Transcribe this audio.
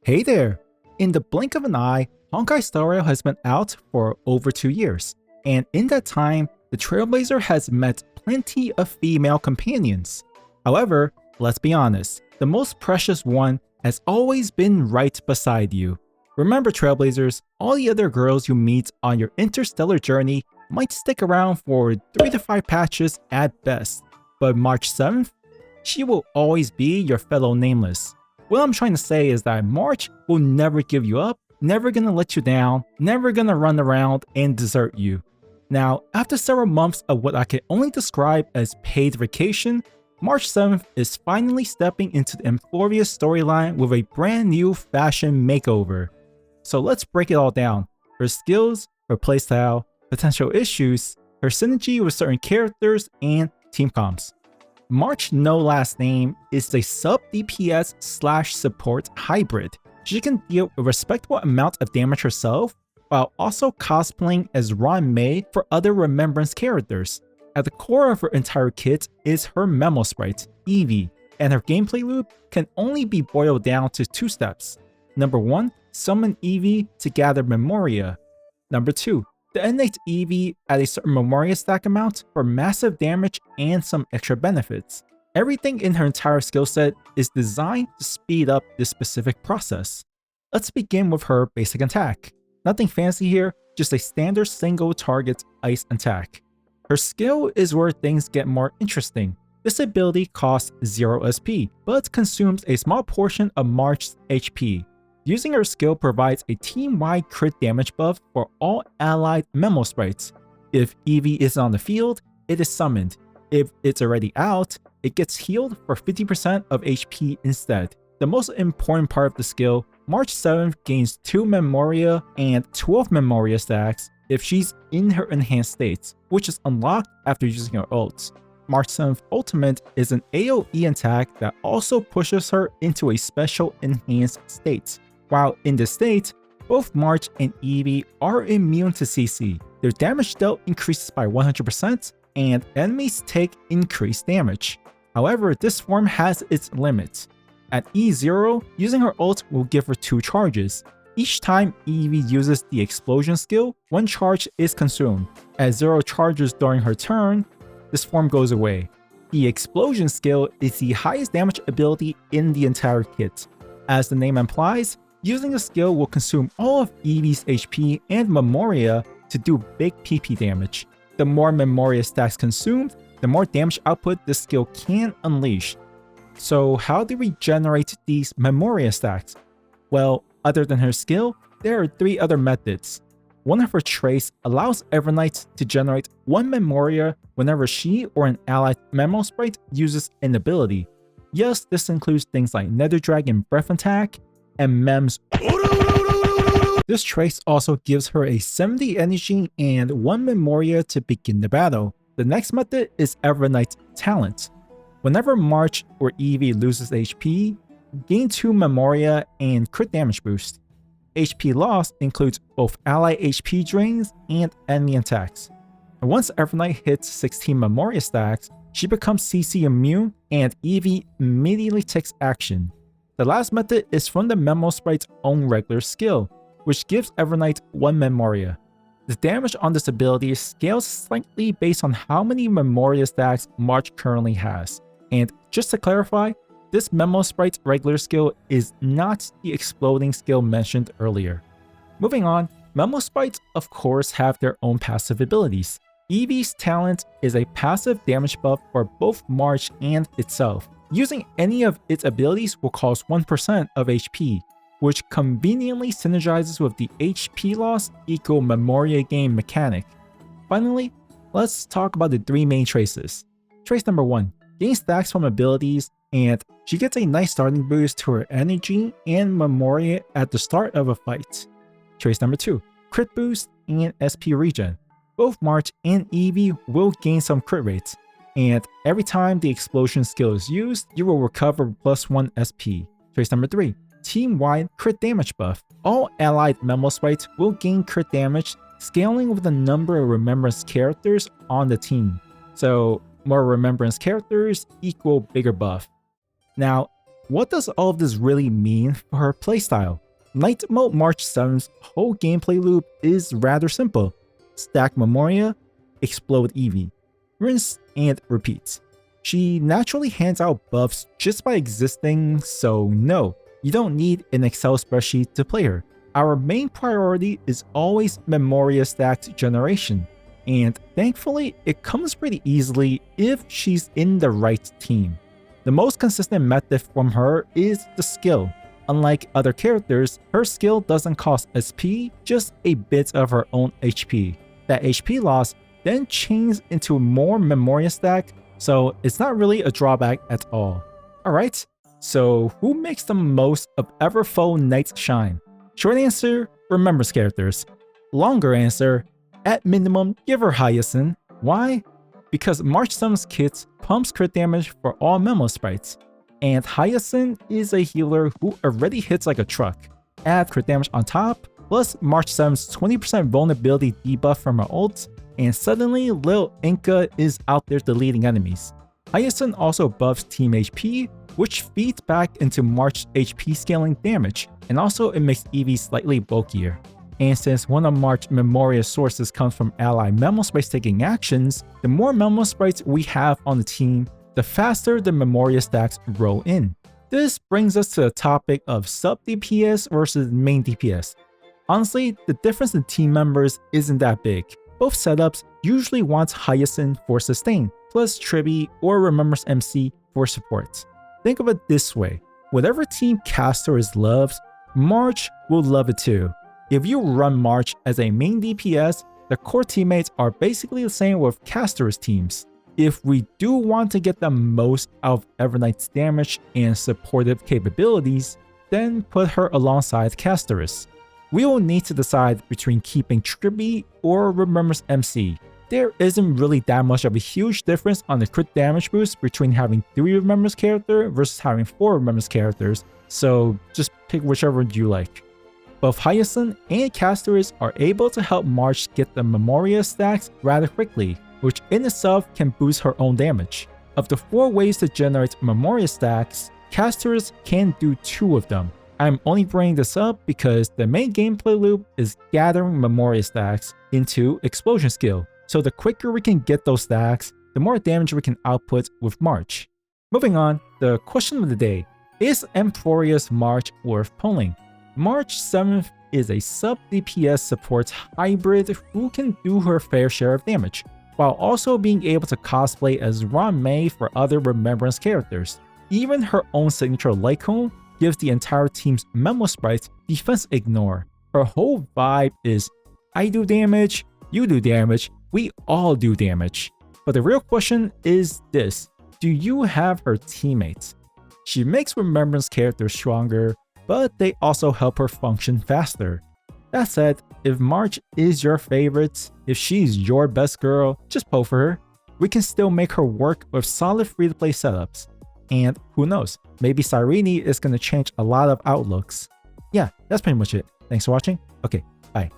Hey there! In the blink of an eye, Honkai Star Rail has been out for over 2 years, and in that time, the Trailblazer has met plenty of female companions. However, let's be honest, the most precious one has always been right beside you. Remember Trailblazers, all the other girls you meet on your interstellar journey might stick around for 3 to 5 patches at best, but March 7th, she will always be your fellow nameless. What I'm trying to say is that March will never give you up, never gonna let you down, never gonna run around and desert you. Now, after several months of what I can only describe as paid vacation, March 7th is finally stepping into the Emploria storyline with a brand new fashion makeover. So let's break it all down: her skills, her playstyle, potential issues, her synergy with certain characters, and team comps. March No Last Name is a sub DPS / support hybrid. She can deal a respectable amount of damage herself, while also cosplaying as Ron May for other Remembrance characters. At the core of her entire kit is her memo sprite, Evie, and her gameplay loop can only be boiled down to 2 steps. Number 1, summon Evie to gather memoria. Number 2, detonate Evie at a certain memoria stack amount for massive damage and some extra benefits. Everything in her entire skill set is designed to speed up this specific process. Let's begin with her basic attack. Nothing fancy here, just a standard single target ice attack. Her skill is where things get more interesting. This ability costs 0 SP, but consumes a small portion of March's HP. Using her skill provides a team-wide crit damage buff for all allied memo sprites. If Evie is on the field, it is summoned. If it's already out, it gets healed for 50% of HP instead. The most important part of the skill, March 7th gains 2 memoria and 12 memoria stacks if she's in her enhanced states, which is unlocked after using her ult. March 7th ultimate is an AoE attack that also pushes her into a special enhanced state. While in this state, both March and Evie are immune to CC. Their damage dealt increases by 100%, and enemies take increased damage. However, this form has its limits. At E0, using her ult will give her 2 charges. Each time Evie uses the explosion skill, 1 charge is consumed. At 0 charges during her turn, this form goes away. The explosion skill is the highest damage ability in the entire kit. As the name implies, using the skill will consume all of Evie's HP and memoria to do big PP damage. The more memoria stacks consumed, the more damage output this skill can unleash. So how do we generate these memoria stacks? Well, other than her skill, there are 3 other methods. One of her traits allows Evernight to generate 1 memoria whenever she or an allied memo sprite uses an ability. Yes, this includes things like Nether Dragon Breath Attack and Mem's. This trait also gives her a 70 energy and 1 memoria to begin the battle. The next method is Evernight's talent. Whenever March or Evie loses HP, gain 2 memoria and crit damage boost. HP loss includes both ally HP drains and enemy attacks. And once Evernight hits 16 memoria stacks, she becomes CC immune and Evie immediately takes action. The last method is from the memo sprite's own regular skill, which gives Evernight 1 memoria. The damage on this ability scales slightly based on how many memoria stacks March currently has. And just to clarify, this memo sprite's regular skill is not the exploding skill mentioned earlier. Moving on, memo sprites of course have their own passive abilities. Evie's talent is a passive damage buff for both March and itself. Using any of its abilities will cost 1% of HP, which conveniently synergizes with the HP loss equal memoria gain mechanic. Finally, let's talk about the 3 main traces. Trace number 1, gain stacks from abilities, and she gets a nice starting boost to her energy and memoria at the start of a fight. Trace number 2, crit boost and SP regen. Both March and Evie will gain some crit rates, and every time the explosion skill is used, you will recover +1 SP. Trace number 3, team-wide crit damage buff. All allied memo sprites will gain crit damage, scaling with the number of Remembrance characters on the team. So more Remembrance characters equal bigger buff. Now, what does all of this really mean for her playstyle? Night Mode March 7th's whole gameplay loop is rather simple. Stack memoria, explode Eevee, rinse and repeat. She naturally hands out buffs just by existing, so no, you don't need an Excel spreadsheet to play her. Our main priority is always memoria stacked generation, and thankfully it comes pretty easily if she's in the right team. The most consistent method from her is the skill. Unlike other characters, her skill doesn't cost SP, just a bit of her own HP. That HP loss then changes into more memoria stack, so it's not really a drawback at all. Alright, so who makes the most of Everfoe Knight's shine? Short answer, remembers characters. Longer answer, at minimum give her Hyacine. Why? Because March 7th's kit pumps crit damage for all memo sprites, and Hyacine is a healer who already hits like a truck. Add crit damage on top, plus March 7th's 20% vulnerability debuff from her ult, and suddenly Lil Inca is out there deleting enemies. Hyacine also buffs team HP, which feeds back into March HP scaling damage, and also it makes Eevee slightly bulkier. And since one of March's memoria sources comes from ally memo sprites taking actions, the more memo sprites we have on the team, the faster the memoria stacks roll in. This brings us to the topic of sub DPS versus main DPS. Honestly, the difference in team members isn't that big. Both setups usually want Hyacine for sustain, plus Tribi or Remembers MC for support. Think of it this way, whatever team Castors loves, March will love it too. If you run March as a main DPS, the core teammates are basically the same with Castors teams. If we do want to get the most out of Evernight's damage and supportive capabilities, then put her alongside Castors. We will need to decide between keeping Tribi or Remembers MC. There isn't really that much of a huge difference on the crit damage boost between having 3 Remembers characters versus having 4 Remembers characters, so just pick whichever you like. Both Hyacine and Castors are able to help March get the memoria stacks rather quickly, which in itself can boost her own damage. Of the 4 ways to generate memoria stacks, Castors can do 2 of them. I'm only bringing this up because the main gameplay loop is gathering memoria stacks into explosion skill, so the quicker we can get those stacks, the more damage we can output with March. Moving on, the question of the day, is Emphoria's March worth pulling? March 7th is a sub DPS support hybrid who can do her fair share of damage, while also being able to cosplay as Ron May for other Remembrance characters. Even her own signature Lycone gives the entire team's memo sprite defense ignore. Her whole vibe is, I do damage, you do damage, we all do damage. But the real question is this, do you have her teammates? She makes Remembrance characters stronger, but they also help her function faster. That said, if March is your favorite, if she's your best girl, just pull for her. We can still make her work with solid free-to-play setups. And who knows, maybe Cyrene is going to change a lot of outlooks. Yeah, that's pretty much it. Thanks for watching. Okay, bye.